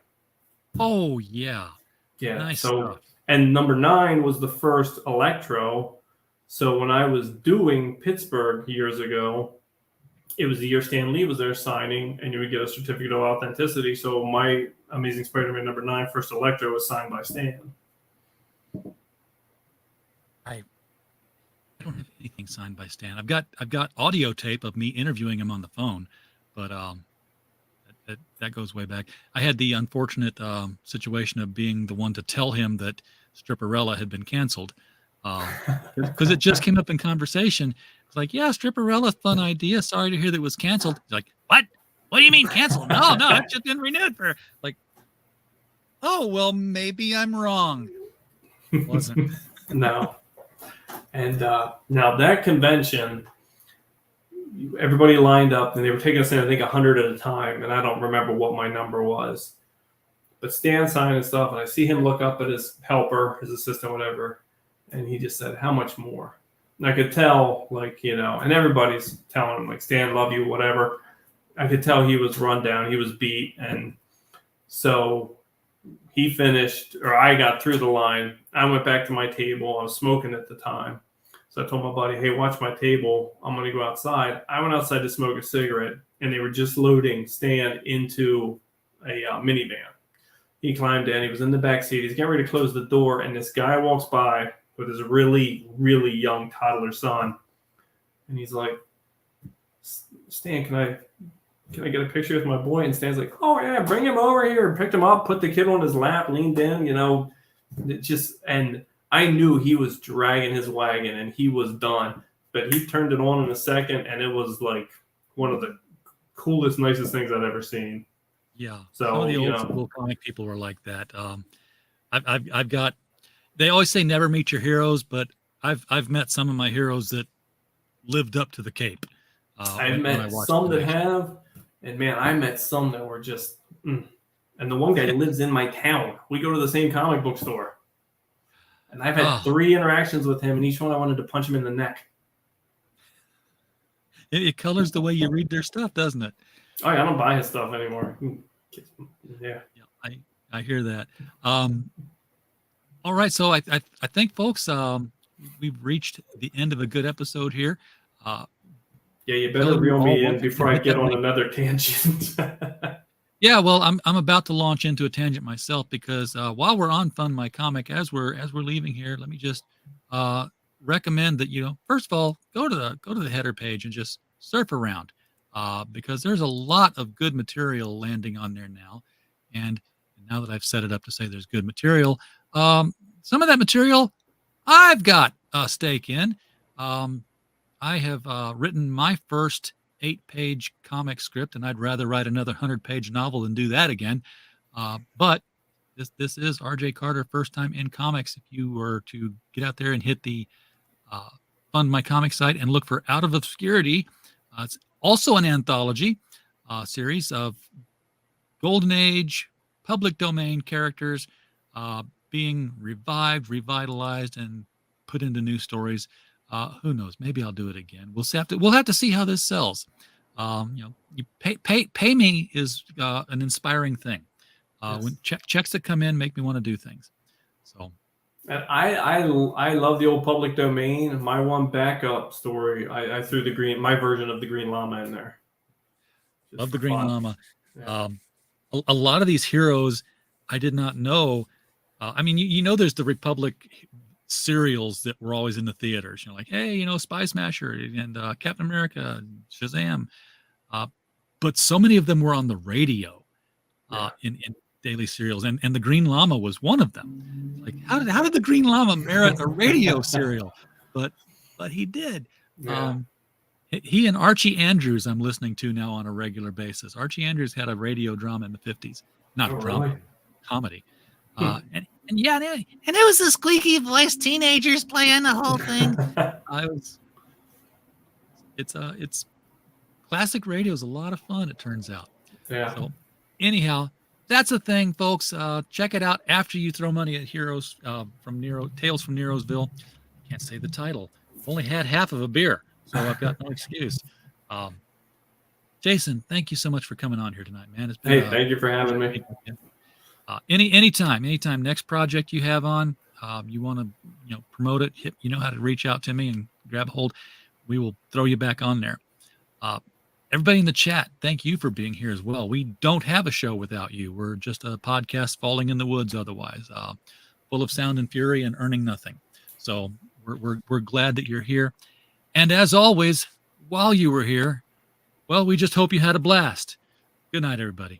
Oh, yeah. Yeah. Nice stuff. stuff. And number 9 was the first Electro. So when I was doing Pittsburgh years ago, it was the year Stan Lee was there signing, and you would get a certificate of authenticity. So my Amazing Spider-Man number 9 first Electro was signed by Stan. I don't have anything signed by Stan. I've got audio tape of me interviewing him on the phone, but that goes way back. I had the unfortunate situation of being the one to tell him that Stripperella had been canceled, because it just came up in conversation. It's like, yeah, Stripperella, fun idea. Sorry to hear that it was canceled. He's like, what? What do you mean canceled? No, it's just been renewed for, like, oh, well, maybe I'm wrong. It wasn't. No. And now that convention, everybody lined up, and they were taking us in, I think, 100 at a time, and I don't remember what my number was. But Stan signed and stuff, and I see him look up at his helper, his assistant, whatever, and he just said, how much more? And I could tell, like, and everybody's telling him, like, Stan, love you, whatever. I could tell he was run down, he was beat, and so he finished, or I got through the line. I went back to my table. I was smoking at the time. So I told my buddy, hey, watch my table. I'm going to go outside. I went outside to smoke a cigarette, and they were just loading Stan into a minivan. He climbed in. He was in the back seat. He's getting ready to close the door, and this guy walks by with his really, really young toddler son. And he's like, Stan, can I get a picture with my boy? And Stan's like, oh, yeah, bring him over here. Picked him up, put the kid on his lap, leaned in, and I knew he was dragging his wagon and he was done. But he turned it on in a second, and it was like one of the coolest, nicest things I've ever seen. Yeah. So, some of the old school comic people were like that. I've got, they always say never meet your heroes, but I've met some of my heroes that lived up to the cape. I've met some that have, and man, I met some that were just, and the one guy lives in my town. We go to the same comic book store. And I've had 3 interactions with him, and each one I wanted to punch him in the neck. It colors the way you read their stuff, doesn't it? Oh yeah, I don't buy his stuff anymore. Yeah. I hear that. All right, so I think, folks, we've reached the end of a good episode here. Yeah, you better reel me in before I get on another tangent. Yeah, well, I'm about to launch into a tangent myself because while we're on Fund My Comic, as we're leaving here, let me just recommend that first of all go to the header page and just surf around because there's a lot of good material landing on there now, and now that I've set it up to say there's good material, some of that material I've got a stake in. I have written my first 8-page comic script, and I'd rather write another 100-page novel than do that again. But this is R.J. Carter, first time in comics. If you were to get out there and hit the Fund My Comic site and look for Out of Obscurity, it's also an anthology series of Golden Age, public domain characters being revived, revitalized, and put into new stories. Who knows? Maybe I'll do it again. We'll have to see how this sells. You pay me is an inspiring thing. Yes. When checks that come in make me want to do things. So, and I love the old public domain. My one backup story, I threw my version of the Green Llama in there. Love the Green Llama. Yeah. A lot of these heroes I did not know. I mean, there's the Republic serials that were always in the theaters, like, hey, Spy Smasher and Captain America, and Shazam, but so many of them were on the radio in daily serials, and the Green Llama was one of them. Like, how did the Green Llama merit a radio serial? But he did. Yeah. He and Archie Andrews I'm listening to now on a regular basis. Archie Andrews had a radio drama in the 50s, not a drama, really? comedy. And it was the squeaky voiced teenagers playing the whole thing. It's classic radio is a lot of fun, it turns out. Yeah. So anyhow, that's the thing, folks. Check it out after you throw money at Tales from Neroesville. Can't say the title. Only had half of a beer, so I've got no excuse. Jason, thank you so much for coming on here tonight, man. It's been, thank you for having me. Anytime, next project you have on, you want to promote it, you know how to reach out to me and grab a hold. We will throw you back on there. Everybody in the chat, thank you for being here as well. We don't have a show without you. We're just a podcast falling in the woods otherwise, full of sound and fury and earning nothing. So we're glad that you're here. And as always, while you were here, well, we just hope you had a blast. Good night, everybody.